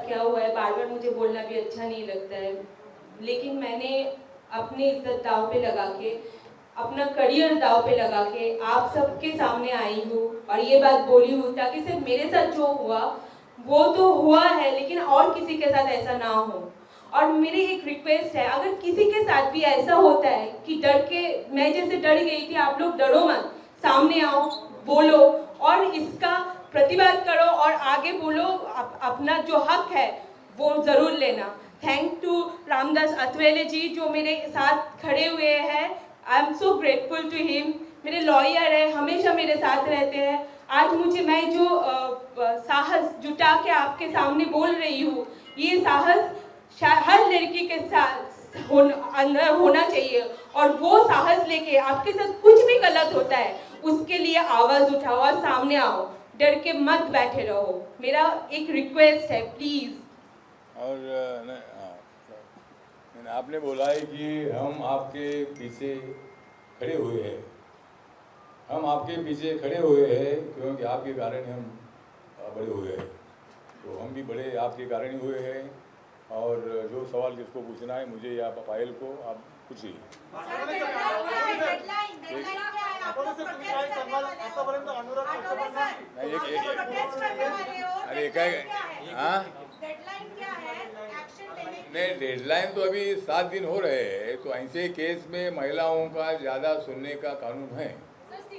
क्या हुआ है, बार बार मुझे बोलना भी अच्छा नहीं लगता है, लेकिन मैंने अपनी इज्जत दांव पे लगा के, अपना करियर दांव पे लगा के आप सबके सामने आई हूँ और ये बात बोली हूँ ताकि सिर्फ मेरे साथ जो हुआ वो तो हुआ है, लेकिन और किसी के साथ ऐसा ना हो। और मेरी एक रिक्वेस्ट है, अगर किसी के साथ भी ऐसा होता है कि डर के, मैं जैसे डर गई थी, आप लोग डरो मत, सामने आओ, बोलो और इसका प्रतिवाद करो और आगे बोलो, अपना जो हक है वो जरूर लेना। थैंक टू रामदास अथरेले जी जो मेरे साथ खड़े हुए हैं। I am so grateful to him. मेरे लॉयर है, हमेशा मेरे साथ रहते हैं। आज मुझे, मैं जो साहस जुटा के आपके सामने बोल रही हूँ, ये साहस हर लड़की के साथ अंदर होना चाहिए और वो साहस लेके आपके साथ कुछ भी गलत होता है उसके लिए आवाज उठाओ और सामने आओ, डर के मत बैठे रहो। मेरा एक रिक्वेस्ट है, प्लीज। और आपने बोला है कि हम आपके पीछे खड़े हुए हैं, हम आपके पीछे खड़े हुए हैं क्योंकि आपके कारण हम बड़े हुए हैं, तो हम भी बड़े आपके कारण ही हुए हैं। और जो सवाल किसको पूछना है, मुझे या पायल को, आप पूछिए। अरे क्या, हाँ नहीं, डेडलाइन तो अभी 7 दिन हो रहे हैं, तो ऐसे केस में महिलाओं का ज़्यादा सुनने का कानून है।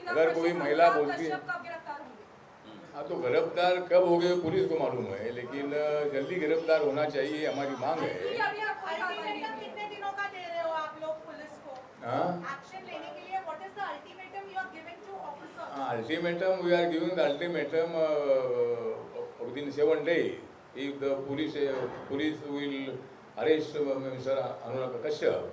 अगर कोई महिला बोलती है, हाँ तो गिरफ्तार कब हो गए पुलिस को मालूम है, लेकिन जल्दी गिरफ्तार होना चाहिए, हमारी मांग है। कितने दिनों का दे रहे हो आप लोग पुलिस को एक्शन लेने के लिए? What is the ultimatum you are giving to officers? Ultimatum, we are giving the ultimatum within 7 days. If the police will arrest Mr. Anurag Kashyap,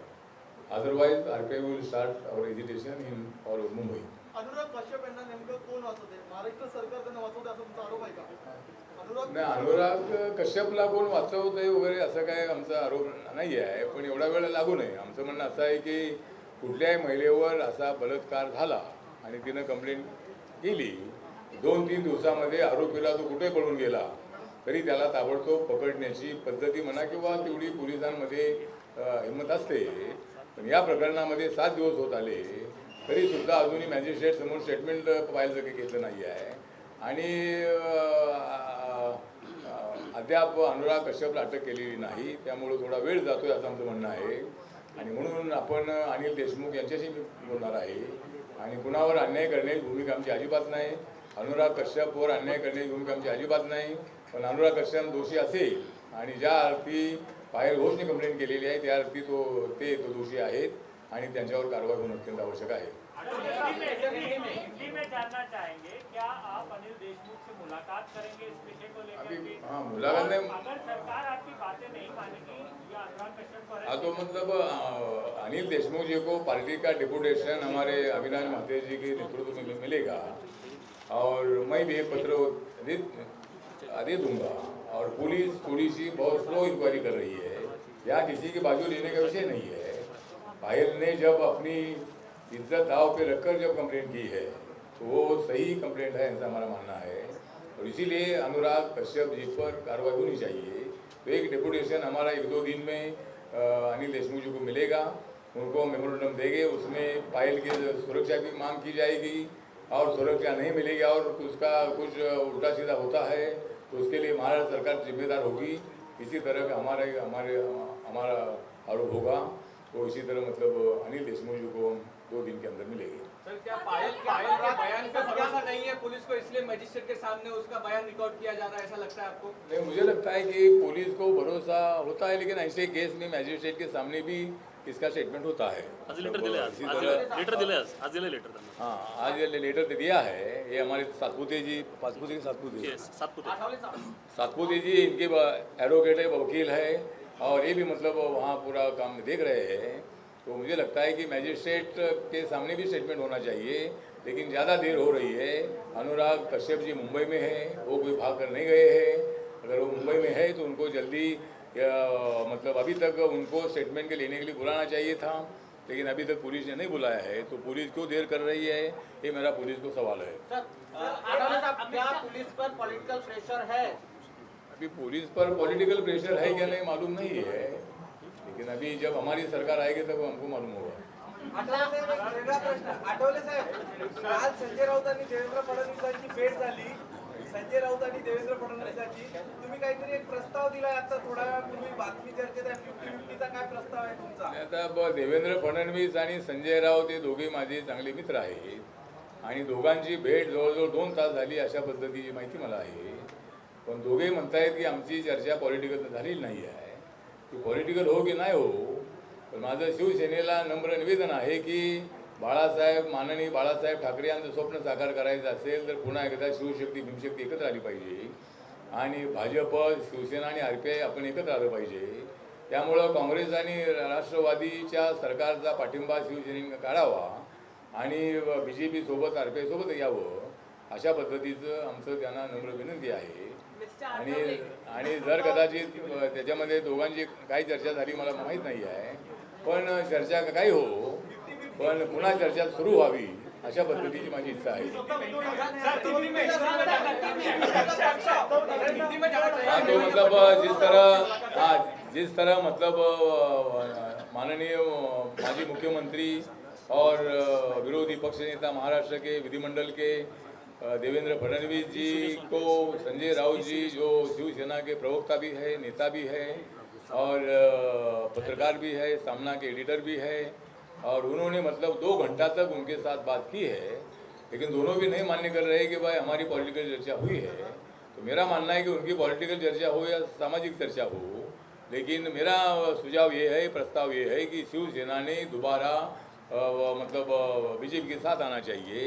otherwise RPI will start our agitation in or Mumbai. Anurag Kashyap यांना नेमकं कोण वाचवते? महाराष्ट्र सरकार त्यांना वाचवते असा तुमचा आरोप आहे का? नाही, अनुराग कश्यपला कोण वाचवते वगैरे असं काय आमचा आरोप नाही आहे, पण एवढा वेळ लागू नये. आमचं म्हणणं असं आहे की कुठल्याही महिलेवर असा बलात्कार झाला आणि तिनं कंप्लेंट केली, 2-3 दिवसामध्ये आरोपीला तो कुठे पळून गेला तरी त्याला ताबडतोब पकडण्याची पद्धती म्हणा किंवा तेवढी पोलिसांमध्ये हिंमत असते. पण या प्रकरणामध्ये 7 दिवस होत आले तरी सुद्धा अजूनही मॅजिस्ट्रेट समोर स्टेटमेंट पाहायचं काही घेतलं नाही आहे आणि अद्याप अनुराग कश्यपला अटक केलेली नाही. त्यामुळे थोडा वेळ जातोय असं आमचं म्हणणं आहे आणि म्हणून आपण अनिल देशमुख यांच्याशी बोलणार आहे. आणि कुणावर अन्याय करण्याची भूमिका आमची अजिबात नाही, अनुराग कश्यपवर अन्याय करण्याची भूमिका आमची अजिबात नाही. पण अनुराग कश्यप दोषी असेल आणि ज्या अर्थी पायल घोषने कंप्लेंट केलेली आहे त्या अर्थी तो दोषी आहेत आणि त्यांच्यावर कारवाई होणं अत्यंत आवश्यक आहे. मुलाकात करेंगे इस विषय को लेकर? अभी हाँ, मुलाकात नहीं, अगर सरकार आपकी बातें नहीं मानेगी या अनुराग कश्यप को, हाँ तो मतलब अनिल देशमुख जी को पार्टी का डिपुटेशन हमारे अविनाश महते जी के नेतृत्व में मिलेगा और मैं भी एक पत्र दे दूंगा. और पुलिस थोड़ी सी बहुत स्लो इंक्वायरी कर रही है, यहाँ किसी की बाजू लेने का विषय नहीं है. पायल ने जब अपनी इज्जत दाव पे रखकर जब कंप्लेंट की है तो वो सही कंप्लेंट है, ऐसा हमारा मानना है. और इसीलिए अनुराग कश्यप जी पर कार्रवाई होनी चाहिए. तो एक डेपुटेशन हमारा 1-2 दिन में अनिल देशमुख जी को मिलेगा, उनको मेमोरेंडम देंगे, उसमें पायल की सुरक्षा की मांग की जाएगी और सुरक्षा नहीं मिलेगी और उसका कुछ उल्टा सीधा होता है तो उसके लिए महाराष्ट्र सरकार जिम्मेदार होगी. इसी तरह का हमारा आरोप होगा. तो इसी तरह मतलब अनिल देशमुख जी को 2 दिन के अंदर मिलेगी. सर, क्या पायल के बयान पे भरोसा नहीं है पुलिस को, इसलिए मजिस्ट्रेट के सामने उसका बयान रिकॉर्ड किया जा रहा है, ऐसा लगता है आपको? नहीं, मुझे लगता है कि पुलिस को भरोसा होता है, लेकिन ऐसे केस में मजिस्ट्रेट के सामने भी इसका स्टेटमेंट होता है. आज लेटर दिले, हाँ, आज लेटर दिया है. ये हमारे सातपुते जी इनके एडवोकेट है, वकील है और ये भी मतलब वहाँ पूरा काम देख रहे हैं. तो मुझे लगता है कि मजिस्ट्रेट के सामने भी स्टेटमेंट होना चाहिए, लेकिन ज़्यादा देर हो रही है. अनुराग कश्यप जी मुंबई में हैं, वो कोई भाग कर नहीं गए हैं. अगर वो मुंबई में है तो उनको जल्दी मतलब अभी तक उनको स्टेटमेंट के लेने के लिए बुलाना चाहिए था, लेकिन अभी तक पुलिस ने नहीं बुलाया है. तो पुलिस क्यों देर कर रही है, ये मेरा पुलिस को सवाल है. सर, क्या पुलिस पर पॉलिटिकल प्रेशर है? अभी पुलिस पर पॉलिटिकल प्रेशर है क्या नहीं मालूम नहीं है, लेकिन अभी जब हमारी सरकार आएगी तब हमको मालूम होगा. आठवले साहेब, एक वेगळा प्रश्न. आठवले साहेब, काल संजय राऊत आणि देवेंद्र फडणवीसांची भेट झाली. संजय राऊत आणि देवेंद्र फडणवीसांची तुम्ही काहीतरी एक प्रस्ताव दिलाय आता थोड्या वेळापूर्वी बातमी चर्चेत आहे. 50-50चा काय प्रस्ताव आहे तुमचा? आता देवेंद्र फडणवीस आणि संजय राऊत हे दोघे माझे चांगले मित्र आहेत आणि दोघांची भेट जवळजवळ 2 तास झाली अशा पद्धतीची माहिती मला आहे. पण दोघे म्हणतायत की आमची चर्चा पॉलिटिकल झालेली नाही आहे. ती पॉलिटिकल हो की नाही हो, पण माझं शिवसेनेला नम्र निवेदन आहे की माननीय बाळासाहेब ठाकरे यांचं स्वप्न साकार करायचं असेल तर पुन्हा एकदा शिवशक्ती भीमशक्ती एकत्र आली पाहिजे आणि भाजप शिवसेना आणि RPI आपण एकत्र आलं पाहिजे. त्यामुळं काँग्रेस आणि राष्ट्रवादीच्या सरकारचा पाठिंबा शिवसेनेने काढावा आणि BJP सोबत RPI सोबत यावं अशा पद्धतीचं आमचं त्यांना नम्र विनंती आहे. आणि जर कदाचित त्याच्यामध्ये दोघांची काही चर्चा झाली मला माहीत नाही आहे, पण चर्चा काही हो, पण पुन्हा चर्चा सुरू व्हावी अशा पद्धतीची माझी इच्छा आहे. तो मतलब जिस तरह मतलब माननीय माजी मुख्यमंत्री और विरोधी पक्ष नेता महाराष्ट्र के विधिमंडल के देवेंद्र फडणवीस जी को संजय राउत जी जो शिवसेना के प्रवक्ता भी है, नेता भी है और पत्रकार भी है, सामना के एडिटर भी है, और उन्होंने मतलब 2 घंटा तक उनके साथ बात की है, लेकिन दोनों भी नहीं मान्य कर रहे कि भाई हमारी पॉलिटिकल चर्चा हुई है. तो मेरा मानना है कि उनकी पॉलिटिकल चर्चा हो या सामाजिक चर्चा हो, लेकिन मेरा सुझाव ये है, प्रस्ताव ये है कि शिवसेना ने दोबारा मतलब BJP के साथ आना चाहिए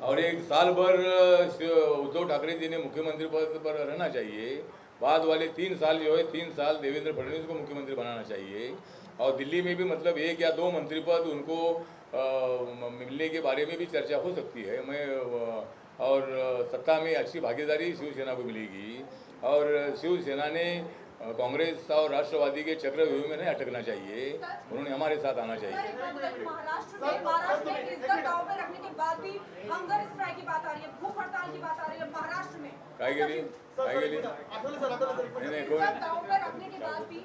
और 1 साल भर उद्धव ठाकरे जी ने मुख्यमंत्री पद पर रहना चाहिए. बाद वाले 3 साल जो है 3 साल देवेंद्र फडणवीस को मुख्यमंत्री बनाना चाहिए और दिल्ली में भी मतलब 1 या 2 मंत्री पद उनको मिलने के बारे में भी चर्चा हो सकती है. और सत्ता में अच्छी भागीदारी शिवसेना को मिलेगी और शिवसेना ने कांग्रेस और राष्ट्रवादी के चक्रव्यूह में नहीं अटकना चाहिए, उन्होंने हमारे साथ आना चाहिए. महाराष्ट्र में इज्जत दांव पे रखने के बाद भी हंगर स्ट्राइक की बात आ रही है, भूख हड़ताल की बात आ रही है महाराष्ट्र में. काय गेली नहीं इज्जत दांव पे रखने के बाद भी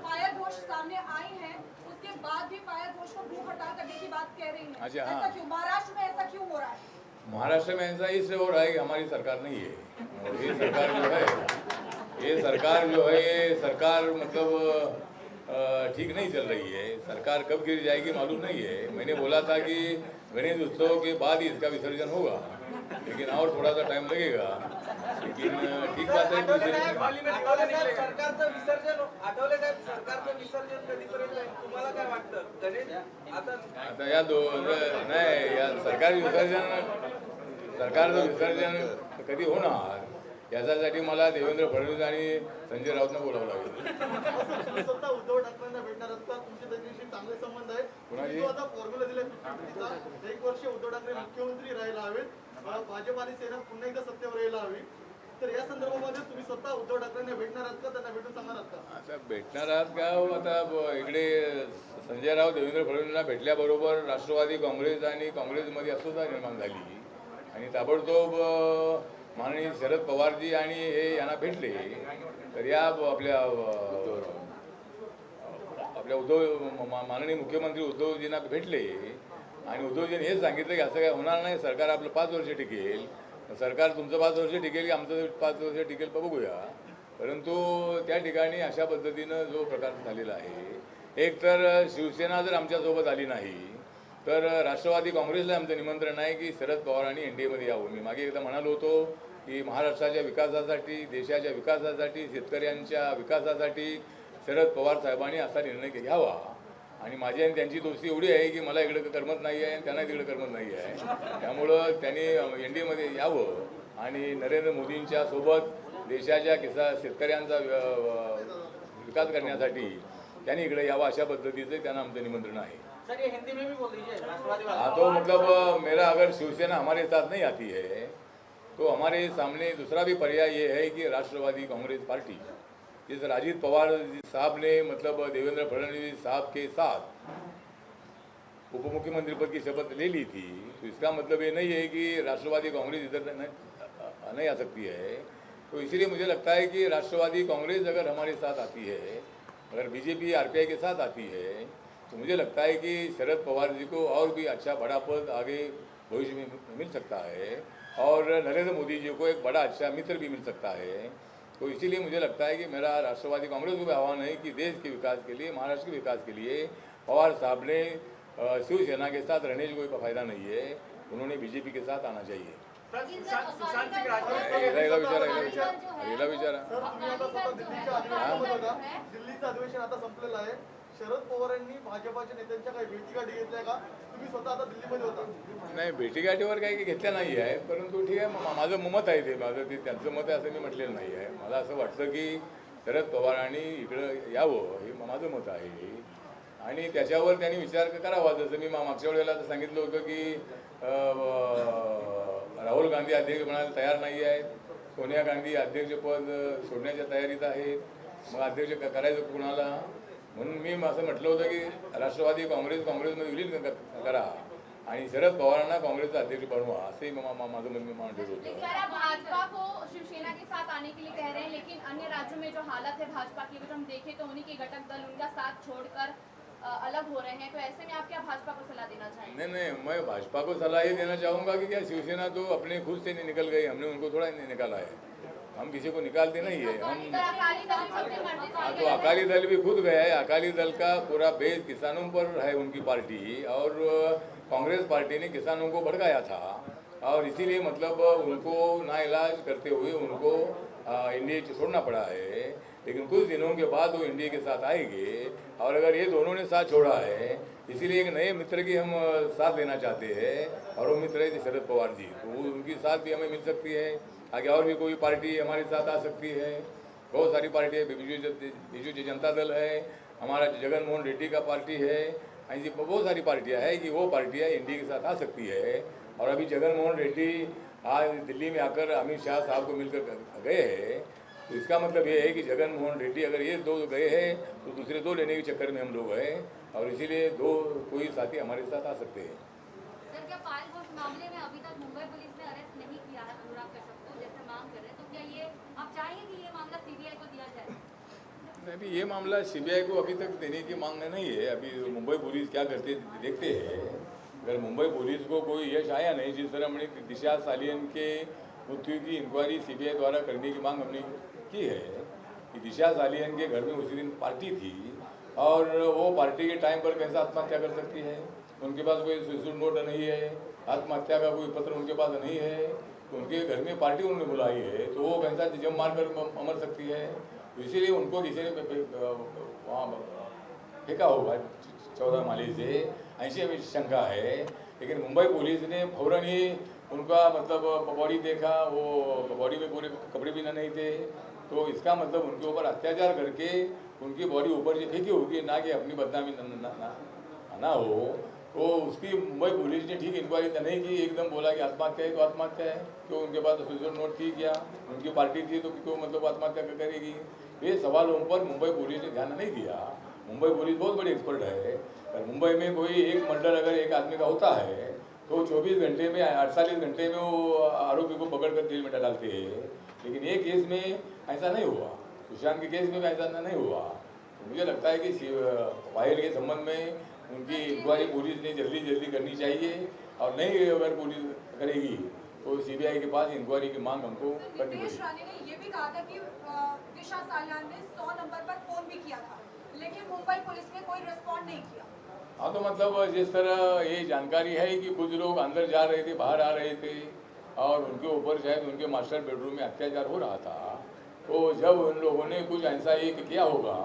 फायर घोष सामने आई है, उसके बाद भी फायर घोष को भूख हड़ताल करने की बात कह रही है. अच्छा, हाँ. ऐसा क्यों महाराष्ट्र में ऐसा क्यों हो रहा है? महाराष्ट्र में ऐसा इसलिए हो रहा है कि हमारी सरकार नहीं है. और ये सरकार जो है ये सरकार मतलब ठीक नहीं चल रही है. सरकार कब गिर जाएगी मालूम नहीं है. मैंने बोला था कि गणेश उत्सव के बाद ही इसका विसर्जन होगा, लेकिन और थोड़ा सा टाइम लगेगा. लेकिन ठीक बात है कि सरकारचं विसर्जन कधीपर्यंत आहे? तुम्हाला काय वाटतं? गणेश आता या सरकारचं विसर्जन कधी होणार याच्यासाठी मला देवेंद्र फडणवीस आणि संजय राऊतना बोलावं लागेल. स्वतः उद्धव ठाकरेंना भेटणार असतात, तुमचे त्यांच्याशी चांगले संबंध आहेत. कुणाची? आता फॉर्म्युला दिला 50-50चा, 1 वर्ष उद्धव ठाकरे मुख्यमंत्री राहायला हवेत, भाजप आणि सेना पुन्हा एकदा सत्तेवर यायला हवी. तर या संदर्भामध्ये तुम्ही स्वतः उद्धव ठाकरेंना भेटणार आहात का, त्यांना भेटून सांगणार आहात का? आता भेटणार आहात का? आता इकडे संजय राऊत देवेंद्र फडणवीसला भेटल्याबरोबर राष्ट्रवादी काँग्रेस आणि काँग्रेसमध्ये अस्वस्थता निर्माण झाली आणि ताबडतोब माननीय शरद पवारजी आणि हे यांना भेटले. तर या आपल्या माननीय मुख्यमंत्री उद्धवजींना भेटले आणि उद्धवजींनी हेच सांगितलं की असं काय होणार नाही, सरकार आपलं 5 वर्ष टिकेल. सरकार तुमचं 5 वर्ष टिकेल की आमचं 5 वर्ष टिकेल बघूया. परंतु त्या ठिकाणी अशा पद्धतीनं जो प्रकार झालेला आहे, एक तर शिवसेना जर आमच्यासोबत आली नाही तर राष्ट्रवादी काँग्रेसला आमचं निमंत्रण आहे की शरद पवारांनी NDAमध्ये यावं. मी मागे एकदा म्हणालो होतो की महाराष्ट्राच्या विकासासाठी, देशाच्या विकासासाठी, शेतकऱ्यांच्या विकासासाठी शरद पवार साहेबांनी असा निर्णय घ्यावा. आणि माझी आणि त्यांची दोस्ती एवढी आहे की मला इकडे करमत नाही आहे आणि त्यांना तिकडे करमत नाही आहे. त्यामुळं त्यांनी NDAमध्ये यावं आणि नरेंद्र मोदींच्या सोबत देशाच्या शेतकऱ्यांचा विकास करण्यासाठी त्यांनी इकडे यावं अशा पद्धतीचं त्यांना आमचं निमंत्रण आहे. सर ये हिंदी में भी बोल दीजिए. हाँ, तो मतलब मेरा अगर शिवसेना हमारे साथ नहीं आती है तो हमारे सामने दूसरा भी पर्याय ये है कि राष्ट्रवादी कांग्रेस पार्टी, जिस अजीत पवार साहब ने मतलब देवेंद्र फडणवीस साहब के साथ उप मुख्यमंत्री पद की शपथ ले ली थी, तो इसका मतलब ये नहीं है कि राष्ट्रवादी कांग्रेस इधर नहीं आ सकती है. तो इसीलिए मुझे लगता है कि राष्ट्रवादी कांग्रेस अगर हमारे साथ आती है, अगर बीजेपी आरपीआई के साथ आती है, तो मुझे लगता है कि शरद पवार जी को और भी अच्छा बड़ा पद आगे भविष्य में मिल सकता है और नरेंद्र मोदी जी को एक बड़ा अच्छा मित्र भी मिल सकता है। तो इसीलिए मुझे लगता है कि मेरा राष्ट्रवादी कांग्रेस को भी आह्वान है कि देश के विकास के लिए, महाराष्ट्र के विकास के लिए पवार साहब ने शिवसेना के साथ रहने का कोई फायदा नहीं है, उन्होंने बीजेपी के साथ आना चाहिए। सुशांत सिंह राजपूत अगला विचार सर तुम्ही आता स्वतः दिल्लीच्या अधिवेशनामध्ये बघा, दिल्लीचं अधिवेशन आता संपलेलं आहे. शरद पवारांनी भाजपाच्या नेत्यांच्या काही भेटीगाठी घेतल्या का? तुम्ही स्वतः आता दिल्लीमध्ये होता. नाही, भेटीगाठीवर काही घेतल्या नाही आहे, परंतु ठीक आहे, माझं मत आहे ते, माझं ते त्यांचं मत आहे असं मी म्हटलेलं नाही आहे. मला असं वाटतं की शरद पवारांनी इकडं यावं, हे माझं मत आहे आणि त्याच्यावर त्यांनी विचार करावा. जसं मी मागच्या वेळेला सांगितलं होतं की राहुल गांधी अध्यक्ष म्हणायला तयार नाही आहेत, सोनिया गांधी अध्यक्षपद सोडण्याच्या तयारीत आहेत, मग अध्यक्ष करायचं कुणाला, म्हणून मी असं म्हटलं होतं की राष्ट्रवादी काँग्रेसमध्ये विलीन करा आणि शरद पवारांना काँग्रेसचा अध्यक्ष बनवा, असंही माझं मी मांडलं होतं. सर, आप भाजपा को शिवसेना के साथ आने के लिए कह रहे हैं, लेकिन अन्य राज्यों में जो हालत है भाजपा की, अगर हम देखें तो उन्हीं के घटक दल उनका साथ छोड़कर अलग हो रहे हैं, तो ऐसे में आप क्या भाजपा को सलाह देना चाहेंगे? नहीं, मैं भाजपा को सलाह ये देना चाहूँगा कि क्या शिवसेना तो अपने खुद से निकल गई, हमने उनको थोड़ा निकाला है, हम किसी को निकालते नहीं है. हम अकाली दल छोटे मर्जी से तो अकाली दल भी खुद गया है. अकाली दल का पूरा बेस किसानों पर है उनकी पार्टी, और कांग्रेस पार्टी ने किसानों को भड़काया था और इसीलिए मतलब उनको नाइलाज करते हुए उनको इंडिया छोड़ना पड़ा है. लेकिन कुछ दिनों के बाद वो इंडिया के साथ आएंगे और अगर ये दोनों ने साथ छोड़ा है, इसीलिए एक नए मित्र की हम साथ लेना चाहते हैं और वो मित्र है शरद पवार जी, तो उनकी साथ भी हमें मिल सकती है. आगे और भी कोई पार्टी हमारे साथ आ सकती है, बहुत सारी पार्टी है, बीजू जनता दल है, हमारा जगन मोहन रेड्डी का पार्टी है, ऐसी बहुत सारी पार्टियां हैं कि वो पार्टियां इंडिया के साथ आ सकती है. और अभी जगन मोहन रेड्डी आज दिल्ली में आकर अमित शाह साहब को मिलकर गए हैं, तो इसका मतलब ये है कि जगन मोहन रेड्डी अगर ये दो गए हैं तो दूसरे दो लेने के चक्कर में हम लोग हैं और इसीलिए दो कोई साथी हमारे साथ आ सकते हैं. सर, क्या पायल घोष मामले में अभी तक मुंबई पुलिस ने अरेस्ट नहीं किया है अनुराग कश्यप को, जैसे मांग कर रहे हैं, तो क्या ये आप चाहेंगे कि ये मामला सीबीआई को दिया जाए? अभी ये मामला सीबीआई को अभी तक देने की मांग नहीं है. अभी मुंबई पुलिस क्या करते देखते हैं. अगर मुंबई पुलिस को कोई यश आया नहीं, जिस तरह हमने दिशा सालियन के मृत्यु की इंक्वायरी सीबीआई द्वारा करने की मांग हमने की है कि दिशा सालियन के घर में उसी दिन पार्टी थी और वो पार्टी के टाइम पर कैसे आत्महत्या कर सकती है. उनके पास कोई सुसाइड नोट नहीं है, आत्महत्या का कोई पत्र उनके पास नहीं है, तो उनके घर में पार्टी उन्होंने बुलाई है, तो वो कैसा जम मार कर मर सकती है. तो इसीलिए उनको किसी ने वहाँ फेंका होगा 14 माले से, ऐसी हमें शंका है. लेकिन मुंबई पुलिस ने फौरन ही उनका मतलब बॉडी देखा, वो बॉडी में पूरे कपड़े भी नहीं थे, तो इसका मतलब उनके ऊपर अत्याचार करके उनकी बॉडी ऊपर से फेंकी होगी, ना कि अपनी बदनामी ना हो. तो उसकी मुंबई पुलिस ने ठीक इंक्वायरी नहीं की, एकदम बोला कि आत्महत्या है तो आत्महत्या है, क्यों उनके पास सुसाइड नोट थी, क्या उनकी पार्टी थी तो क्यों मतलब आत्महत्या करेगी. ये सवालों पर मुंबई पुलिस ने ध्यान नहीं दिया. मुंबई पुलिस बहुत बड़ी एक्सपर्ट है. और मुंबई में कोई एक मर्डर अगर एक आदमी का होता है तो 24 घंटे में 48 घंटे में वो आरोपी को पकड़कर जेल में डालते हैं. लेकिन ये केस में ऐसा नहीं हुआ, सुशांत के केस में भी ऐसा नहीं हुआ. तो मुझे लगता है कि पायल के संबंध में उनकी इंक्वायरी पुलिस ने जल्दी करनी चाहिए और नहीं अगर पुलिस करेगी तो सीबीआई के पास इंक्वायरी की मांग हमको करनी नीतीश पड़ेगी. राणे ने ये भी कहा था कि दिशा सालियान ने 100 नंबर पर फोन भी किया था, लेकिन मुंबई पुलिस ने कोई रिस्पॉन्ड नहीं किया. हाँ, तो मतलब जिस तरह ये जानकारी है कि कुछ लोग अंदर जा रहे थे, बाहर आ रहे थे और उनके ऊपर शायद उनके मास्टर बेडरूम में अत्याचार हो रहा था, तो जब उन लोगों ने कुछ ऐसा एक किया होगा,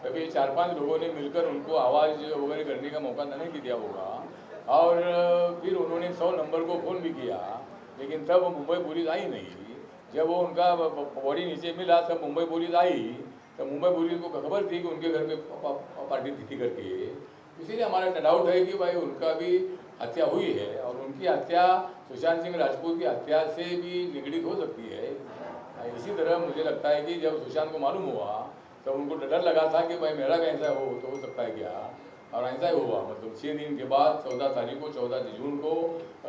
तभी 4-5 लोगों ने मिलकर उनको आवाज़ वगैरह करने का मौका नहीं दिया होगा और फिर उन्होंने 100 नंबर को फ़ोन भी किया. लेकिन तब मुंबई पुलिस आई नहीं. जब वो उनका बॉडी नीचे मिला तब मुंबई पुलिस आई, तब मुंबई पुलिस को खबर थी कि उनके घर में पार्टी थी करके. इसीलिए हमारा डाउट है कि भाई उनका भी हत्या हुई है और उनकी हत्या सुशांत सिंह राजपूत की हत्या से भी निगड़ित हो सकती है. इसी तरह मुझे लगता है कि जब सुशांत को मालूम हुआ तब उनको डर लगा था कि भाई मेरा कैसा हो तो हो सकता है क्या, और ऐसा ही हुआ, मतलब 6 दिन के बाद 14 जून को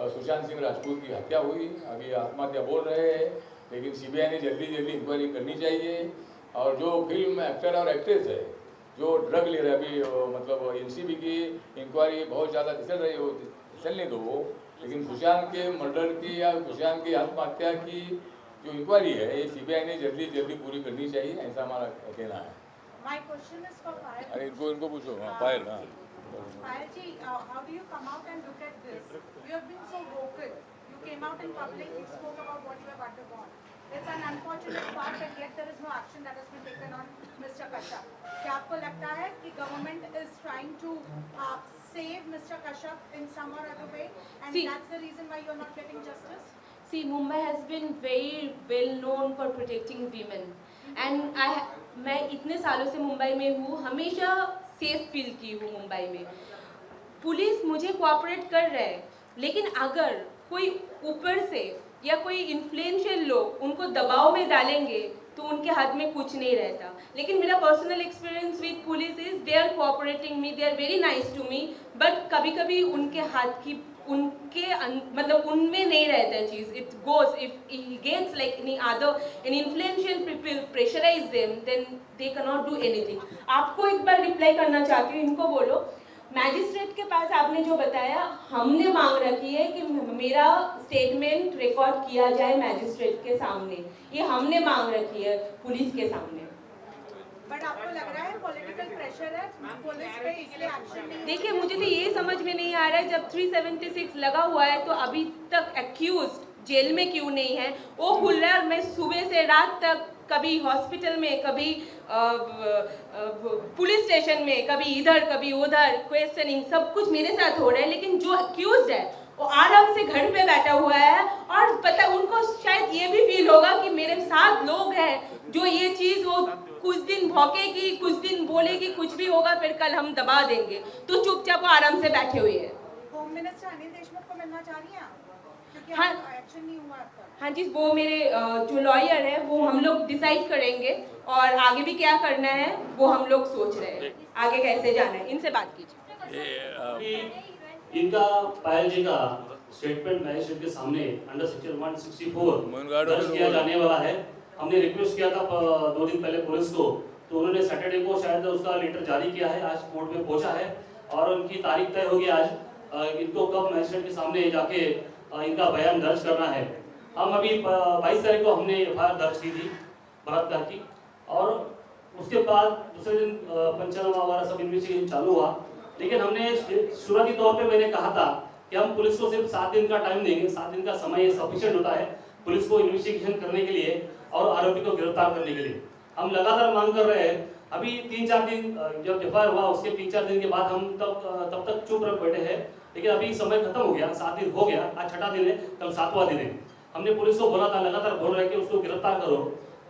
सुशांत सिंह राजपूत की हत्या हुई। अभी आत्महत्या बोल रहे हैं, लेकिन सीबीआई ने जल्दी इंक्वायरी करनी चाहिए। और जो फिल्म एक्टर और एक्ट्रेस है जो ड्रग ले रहे, अभी मतलब एनसीबी की इंक्वायरी बहुत ज़्यादा चल रही हो, चलने दो, लेकिन सुशांत के मर्डर की या सुशांत की आत्महत्या की जो इंक्वायरी है ये सीबीआई ने जल्दी पूरी करनी चाहिए, ऐसा हमारा कहना है। My question is for Payal. अरे इनको पूछो। हाँ पायल, हाँ Payal ji, how do you come out and look at this? You have been so vocal. You came out in public, you spoke about what you have undergone. It's an unfortunate fact and yet there is no action that has been taken on Mr. Kashyap. क्या आपको लगता है कि government is trying to save Mr. Kashyap in some or other way, and See, that's the reason why you are not getting justice? See, Mumbai has been very well known for protecting women, and मैं इतने सालों से मुंबई में हूँ, हमेशा safe feel की हूँ मुंबई में। पुलिस मुझे कोऑपरेट कर रहा है, लेकिन अगर कोई ऊपर से या कोई इन्फ्लुएंशियल लोग उनको दबाव में डालेंगे तो उनके हाथ में कुछ नहीं रहता। लेकिन मेरा personal experience with police is they are cooperating me, they are very nice to me, but कभी कभी उनके हाथ की मतलब उनमें नहीं रहता है चीज़। It goes if he gets like any other an influential people pressurise them, then they can not do anything. आपको एक बार रिप्लाई करना चाहती हूँ, इनको बोलो मैजिस्ट्रेट के पास आपने जो बताया, हमने मांग रखी है कि मेरा स्टेटमेंट रिकॉर्ड किया जाए मैजिस्ट्रेट के सामने, ये हमने मांग रखी है पुलिस के सामने। बट आपको लग रहा है पॉलिटिकल प्रेशर है पुलिस पे, इसलिए एक्शन नहीं? देखिए मुझे तो ये समझ में नहीं आ रहा है, जब 376 लगा हुआ है तो अभी तक एक्यूज जेल में क्यों नहीं है? वो खुल रहा है, मैं सुबह से रात तक कभी हॉस्पिटल में, कभी पुलिस स्टेशन में, कभी इधर कभी उधर क्वेश्चनिंग, सब कुछ मेरे साथ हो रहा है, लेकिन जो एक्यूज है वो आराम से घर पे बैठा हुआ है। और पता उनको शायद ये भी फील होगा कि मेरे साथ लोग हैं जो ये चीज़, वो कुछ दिन भौंकेगी, कुछ दिन बोलेगी, कुछ भी होगा, फिर कल हम दबा देंगे, तो चुपचाप वो आराम से बैठे हुए हैं। होम मिनिस्टर अनिल देशमुख को मिलना चाह रही हैं आप? क्योंकि हाँ, एक्शन नहीं हुआ अब तक। हाँ जी, वो मेरे जो लॉयर है वो हम लोग डिसाइड करेंगे, और आगे भी क्या करना है वो हम लोग सोच रहे हैं, आगे कैसे जाना है, इनसे बात कीजिए। इनका पायल जी का स्टेटमेंट मैजिस्ट्रेट के सामने अंडर सेक्शन 164 दर्ज किया जाने वाला है। हमने रिक्वेस्ट किया था 2 दिन पहले पुलिस को, तो उन्होंने सैटरडे को शायद उसका लेटर जारी किया है, आज कोर्ट में पहुंचा है और उनकी तारीख तय होगी आज। इनको कब मैजिस्ट्रेट के सामने जाके इनका बयान दर्ज करना है। हम अभी 22 तारीख को हमने एफआईआर दर्ज की थी बलात्कार की, और उसके बाद दूसरे दिन पंचनामा वगैरह सब इन्वेस्टिगेशन चालू हुआ। लेकिन हमने शुरुआती तौर पे मैंने कहा था कि हम पुलिस को सिर्फ 7 दिन का टाइम देंगे, 7 दिन का समय सफिशिएंट होता है पुलिस को इन्वेस्टिगेशन करने के लिए और आरोपी को गिरफ्तार करने के लिए। हम लगातार मांग कर रहे हैं। अभी 3-4 दिन जब एफआईआर हुआ उसके 3-4 दिन के बाद हम तब तक चुप रह बैठे हैं, लेकिन अभी समय खत्म हो गया, 7 दिन हो गया, आज 6वां दिन है, कल 7वां दिन है। हमने पुलिस को बोला था, लगातार बोल रहे हैं कि उसको गिरफ्तार करो,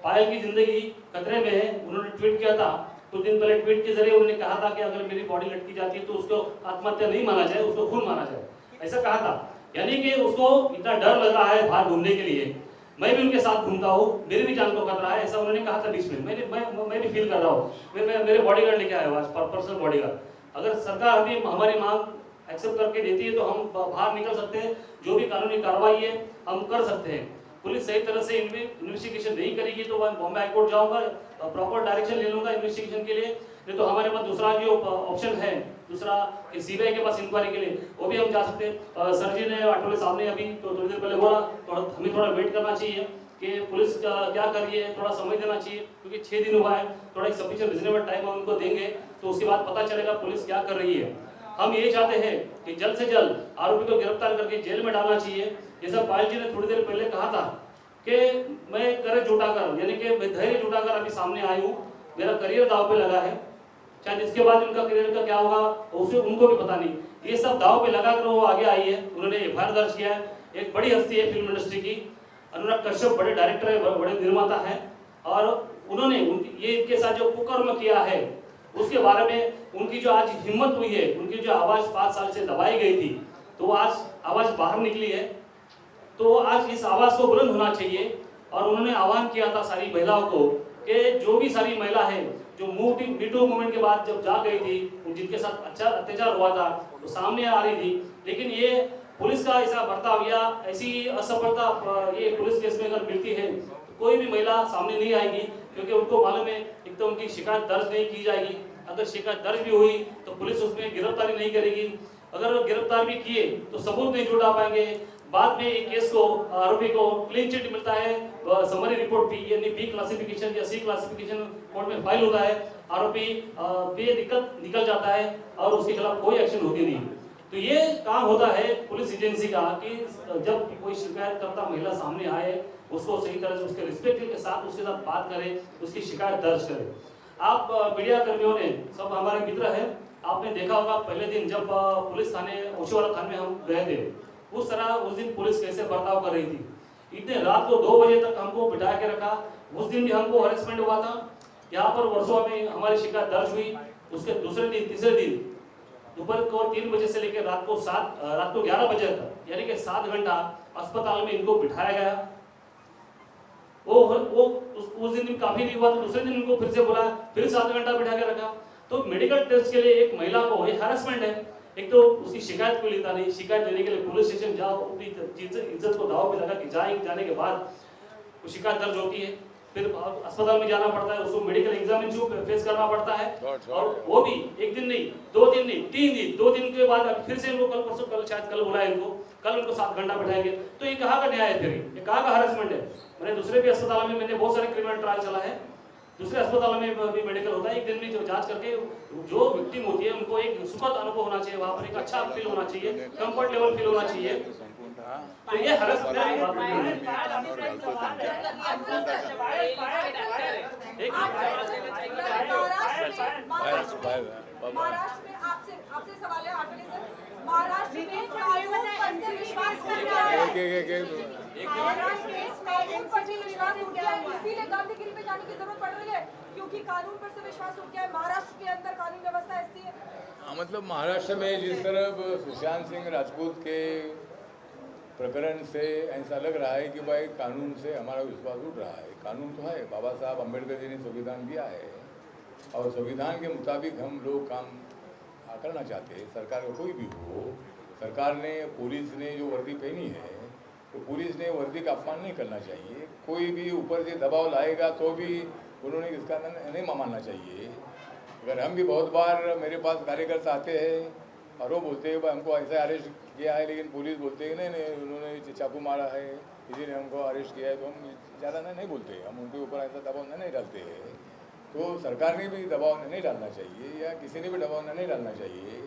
पायल की जिंदगी खतरे में है। उन्होंने ट्वीट किया था कुछ दिन पहले, ट्वीट के जरिए उन्होंने कहा था कि अगर मेरी बॉडी लटकी जाती है तो उसको आत्महत्या नहीं माना जाए, उसको खून माना जाए, ऐसा कहा था। यानी कि उसको इतना डर लग रहा है बाहर घूमने के लिए। मैं भी उनके साथ घूमता हूँ, मेरी भी जान को खतरा है, ऐसा उन्होंने कहा था बीच में। मैं भी फील कर रहा हूँ। मेरे बॉडीगार्ड लेके आया हुआ, पर्सनल बॉडीगार्ड। अगर सरकार अभी हमारी मांग एक्सेप्ट करके देती है तो हम बाहर निकल सकते हैं, जो भी कानूनी कार्रवाई है हम कर सकते हैं। पुलिस सही तरह से इन्वेस्टिगेशन नहीं करेगी तो मैं बॉम्बे हाईकोर्ट जाऊंगा, प्रॉपर डायरेक्शन ले लूंगा इन्वेस्टिगेशन के लिए। नहीं तो हमारे पास दूसरा जो ऑप्शन है, दूसरा सीबीआई के पास इंक्वायरी के लिए, वो भी हम जा सकते हैं। सर जी ने, आठवले साहब ने अभी तो थोड़ी देर पहले बोला, हमें थोड़ा वेट करना चाहिए कि पुलिस क्या कर रही है, थोड़ा समय देना चाहिए, क्योंकि 6 दिन हुआ है, थोड़ा एक सफिशिएंट रिजनेबल टाइम हम उनको देंगे तो उसके बाद पता चलेगा पुलिस क्या कर रही है। हम ये चाहते हैं कि जल्द से जल्द आरोपी को गिरफ्तार करके जेल में डालना चाहिए। जैसा पायल जी ने थोड़ी देर पहले कहा था कि मैं करें जुटाकर, यानी कि मैं धैर्य जुटाकर अभी सामने आई हूँ, मेरा करियर दाव पे लगा है। शायद इसके बाद उनका करियर का क्या होगा उसे उनको भी पता नहीं। ये सब दाव पे लगा कर वो आगे आई है। उन्होंने एफआईआर दर्ज किया है। एक बड़ी हस्ती है फिल्म इंडस्ट्री की, अनुराग कश्यप बड़े डायरेक्टर है, बड़े निर्माता है, और उन्होंने ये इनके साथ जो कुकर्म किया है उसके बारे में उनकी जो आज हिम्मत हुई है, उनकी जो आवाज 5 साल से दबाई गई थी, तो आज आवाज बाहर निकली है। तो आज इस आवाज को बुलंद होना चाहिए। और उन्होंने आह्वान किया था सारी महिलाओं को कि जो भी सारी महिला है जो मीटू मूवमेंट के बाद जब जाग गई थी, जिनके साथ अच्छा अत्याचार हुआ था, तो सामने आ रही थी। लेकिन ये पुलिस का ऐसा बर्ताव या ऐसी असफलता ये पुलिस केस में अगर मिलती है तो कोई भी महिला सामने नहीं आएगी, क्योंकि उनको मालूम है एक तो उनकी शिकायत दर्ज नहीं की जाएगी। अगर शिकायत दर्ज भी हुई तो पुलिस उसमें गिरफ्तारी नहीं करेगी। अगर गिरफ्तार भी किए तो सबूत नहीं जुटा पाएंगे। बाद में एक केस को आरोपी को क्लीन चिट मिलता है, समरी रिपोर्ट भी यानी बी क्लासिफिकेशन या सी क्लासिफिकेशन कोर्ट में फाइल होता है, आरोपी बेदिक्कत निकल जाता है और उसके खिलाफ कोई एक्शन होती नहीं। तो ये काम होता है पुलिस एजेंसी का कि जब कोई शिकायतकर्ता महिला सामने आए उसको सही तरह से उसके रिस्पेक्ट के साथ उसके साथ बात करें, उसकी शिकायत दर्ज करें। आप मीडिया कर्मियों ने सब हमारे मित्र हैं, आपने देखा होगा पहले दिन जब पुलिस थाने ओशीवाला थाने में हम गए थे, उस तरह उस दिन पुलिस कैसे बर्ताव कर रही थी। इतने रात को 2 बजे तक हमको बिठा के रखा। उस दिन भी हमको हरेसमेंट हुआ था। यहाँ पर वर्सोवा में हमारी शिकायत दर्ज हुई। उसके दूसरे दिन तीसरे दिन दोपहर को 3 बजे से लेकर रात को 11 बजे तक यानी कि 7 घंटा अस्पताल में इनको बिठाया गया। वो उस दिन काफी नहीं हुआ तो दूसरे दिन उनको फिर से बुलाया, फिर 7 घंटा बिठा के रखा। तो मेडिकल टेस्ट के लिए एक महिला को ये हैरेसमेंट है। एक तो उसकी शिकायत कोई लेता नहीं, शिकायत लेने के लिए पुलिस स्टेशन जाओ, अपनी इज्जत को दाव पे लगा के जाने के बाद वो शिकायत दर्ज होती है, फिर अस्पताल में जाना पड़ता है, उसको मेडिकल एग्जामिनेशन फेस करना पड़ता है। और वो भी एक दिन नहीं, 2 दिन नहीं, 3 दिन, 2 दिन के बाद फिर से इनको कल शायद कल बुलाए इनको, कल उनको 7 घंटा बैठाएंगे। तो ये कहाँ का न्याय है? फिर ये कहाँ का हरासमेंट है? मैंने दूसरे भी अस्पताल में मैंने बहुत सारे क्रिमिनल ट्रायल चला है, दूसरे अस्पतालों में भी मेडिकल होता है। एक दिन में जो जांच करके जो विक्टिम होती है उनको एक सुखद अनुभव होना चाहिए, वहाँ पर एक अच्छा फील होना चाहिए, कंफर्ट लेवल फील होना चाहिए। तो ये हरासमेंट महाराष्ट्र में आपसे सवाल है आठवले सर, महाराष्ट्र में कानून पर से विश्वास करना है, महाराष्ट्र में कानून पर से विश्वास उठ गया है, इसीलिए गांधीगिरी में जाने की जरूरत पड़ रही है क्योंकि कानून पर से विश्वास उठ गया है। महाराष्ट्र के अंदर कानून व्यवस्था ऐसी है। मतलब महाराष्ट्र में जिस तरह सुशांत सिंह राजपूत के प्रकरण से ऐसा लग रहा है कि भाई कानून से हमारा विश्वास उठ रहा है। कानून तो है, बाबा साहब अम्बेडकर जी ने संविधान दिया है और संविधान के मुताबिक हम लोग काम करना चाहते हैं। सरकार का कोई भी हो, सरकार ने पुलिस ने जो वर्दी पहनी है तो पुलिस ने वर्दी का अपमान नहीं करना चाहिए। कोई भी ऊपर से दबाव लाएगा तो भी उन्होंने इसका नहीं मानना चाहिए। अगर हम भी बहुत बार मेरे पास कार्यकर्ता आते हैं और वो बोलते हैं भाई हमको ऐसा अरेस्ट किया है, लेकिन पुलिस बोलते हैं नहीं उन्होंने चाकू मारा है किसी ने हमको अरेस्ट किया है, तो हम ज़्यादा नहीं बोलते, हम उनके ऊपर ऐसा दबाव नहीं डालते हैं। तो सरकार ने भी दबाव नहीं डालना चाहिए या किसी ने भी दबाव नहीं डालना चाहिए।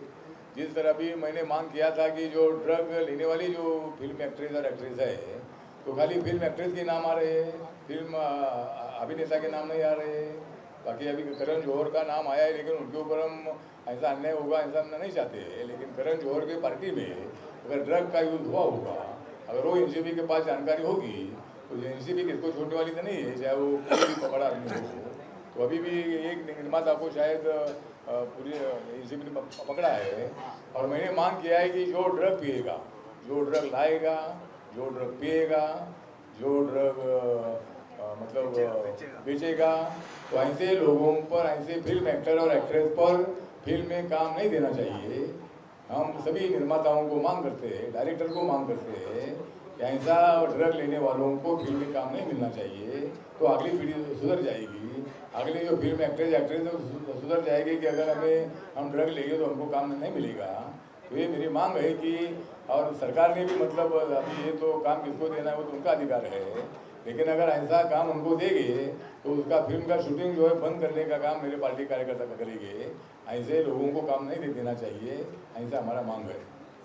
जिस तरह भी मैंने मांग किया था कि जो ड्रग लेने वाली जो फिल्म एक्ट्रेस और एक्ट्रेस है तो खाली फिल्म एक्ट्रेस के नाम आ रहे हैं, फिल्म अभिनेता के नाम नहीं आ रहे हैं। बाकी अभी करण जौहर का नाम आया है, लेकिन उनके ऊपर हम ऐसा अन्याय होगा ऐसा हम नहीं चाहते हैं। लेकिन करण जौहर की पार्टी में अगर ड्रग का यूज हुआ होगा, अगर वो एनसीबी के पास जानकारी होगी तो एनसीबी किसको छोड़ने वाली तो नहीं है, चाहे वो कोई भी पकड़ा आदमी हो। तो अभी भी एक निर्माता को शायद पूरी एनसीबी ने पकड़ा है और मैंने मांग किया है कि जो ड्रग पिएगा, जो ड्रग लाएगा, जो ड्रग पिएगा, जो ड्रग मतलब बेचेगा, तो ऐसे लोगों पर, ऐसे फिल्म एक्टर और एक्ट्रेस पर फिल्म में काम नहीं देना चाहिए। हम सभी निर्माताओं को मांग करते हैं, डायरेक्टर को मांग करते हैं कि ऐसा ड्रग लेने वालों को फिल्म में काम नहीं मिलना चाहिए। तो अगली पीढ़ी सुधर जाएगी, अगली जो फिल्म एक्ट्रेस सुधर जाएगी कि अगर हम ड्रग लेंगे तो हमको काम नहीं मिलेगा। तो ये मेरी मांग है कि, और सरकार ने भी मतलब अभी ये तो काम किसको देना है वो तो उनका अधिकार है, लेकिन अगर ऐसा काम उनको देंगे तो उसका फिल्म का शूटिंग जो है बंद करने का काम मेरे पार्टी कार्यकर्ता करेंगे। ऐसे लोगों को काम नहीं देना चाहिए, ऐसा हमारा मांग है।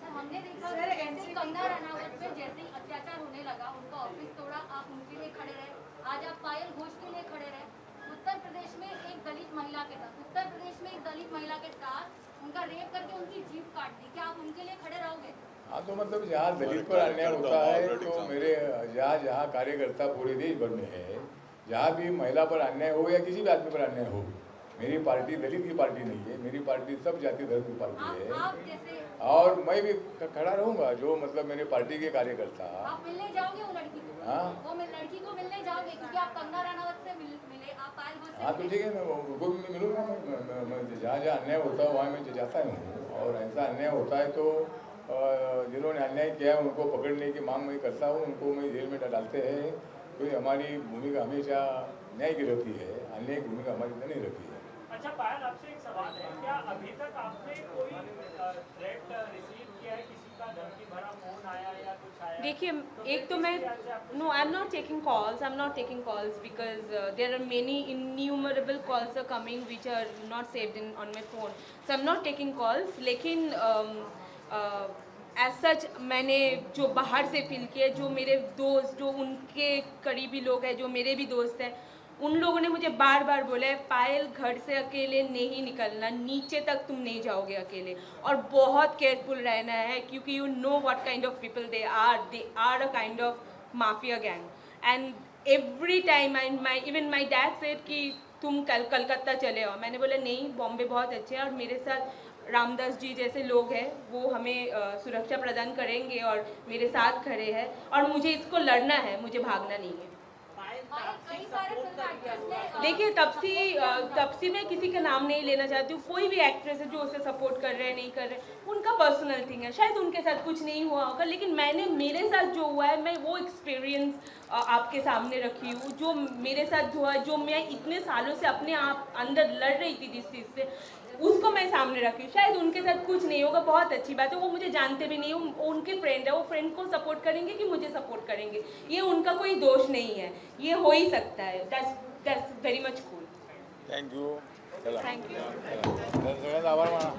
हमने देखा जैसे कंगना रनावत पे जैसे ही अत्याचार होने लगा उनका ऑफिस तोड़ा, आप उनके लिए खड़े रहे, आज आप पायल घोष के लिए खड़े रहे। उत्तर प्रदेश में एक दलित महिला के साथ उनका रेप करके उनकी जीभ काट दी, क्या आप उनके लिए खड़े रहोगे? हाँ, तो मतलब जहाँ दलित पर अन्याय होता है तो मेरे जहाँ कार्यकर्ता पूरे देश भर में है, जहाँ भी महिला पर अन्याय हो या किसी भी आदमी पर अन्याय हो, मेरी पार्टी दलित की पार्टी नहीं है, मेरी पार्टी सब जाति धर्म की पार्टी है। आप जैसे और मैं भी खड़ा रहूंगा, जो मतलब मेरे पार्टी के कार्यकर्ता। आप मिलने जाओगे वो लड़की को? हाँ। वो लड़की को मिलने जाओगे क्योंकि आप कंगना रनावत से मिले, आप पायल घोष से हाँ तो मिले। ठीक है, मैं उनको भी मिलूंगा। मैं जहाँ जहाँ अन्याय होता है वहाँ मैं जाता हूँ, और ऐसा अन्याय होता है तो जिन्होंने अन्याय किया है उनको पकड़ने की मांग मैं करता हूँ, उनको मैं जेल में डालते हैं। तो हमारी भूमिका हमेशा न्याय की रहती है, अन्याय की भूमिका हमारी नहीं रहती है। अच्छा पायल, आपसे एक सवाल है, क्या अभी तक आपने कोई थ्रेट रिसीव किया है, किसी का धमकी भरा फोन आया या कुछ आया? देखिए, एक तो मैं no I am not taking calls because there are many innumerable calls are coming which are not saved in on my phone, so I am not taking calls. लेकिन एज सच मैंने जो बाहर से फील किया, जो मेरे दोस्त, जो उनके करीबी लोग हैं, जो मेरे भी दोस्त हैं, उन लोगों ने मुझे बार बार बोला है पायल घर से अकेले नहीं निकलना, नीचे तक तुम नहीं जाओगे अकेले, और बहुत केयरफुल रहना है क्योंकि you know what kind of people they are a kind of mafia gang. And every time even my dad said कि तुम कलकत्ता चले आओ। मैंने बोला नहीं, बॉम्बे बहुत अच्छे हैं और मेरे साथ रामदास जी जैसे लोग हैं, वो हमें सुरक्षा प्रदान करेंगे और मेरे साथ खड़े हैं, और मुझे इसको लड़ना है, मुझे भागना नहीं है। कई सारे फिल्म एक्टर्स ने देखिए, तपसी मैं किसी का नाम नहीं लेना चाहती हूँ, कोई भी एक्ट्रेस है जो उसे सपोर्ट कर रहे हैं नहीं कर रहे, उनका पर्सनल थिंग है, शायद उनके साथ कुछ नहीं हुआ होगा, लेकिन मेरे साथ जो हुआ है मैं वो एक्सपीरियंस आपके सामने रखी हूँ। जो मेरे साथ हुआ, जो मैं इतने सालों से अपने आप अंदर लड़ रही थी जिस चीज़ से, उसको मैं सामने रखी। शायद उनके साथ कुछ नहीं होगा, बहुत अच्छी बात है, वो मुझे जानते भी नहीं, वो उनके फ्रेंड है, वो फ्रेंड को सपोर्ट करेंगे कि मुझे सपोर्ट करेंगे, ये उनका कोई दोष नहीं है, ये हो ही सकता है। That's very much cool. Thank you. चला, थैंक यू। सगळ्यांचा आभार माना।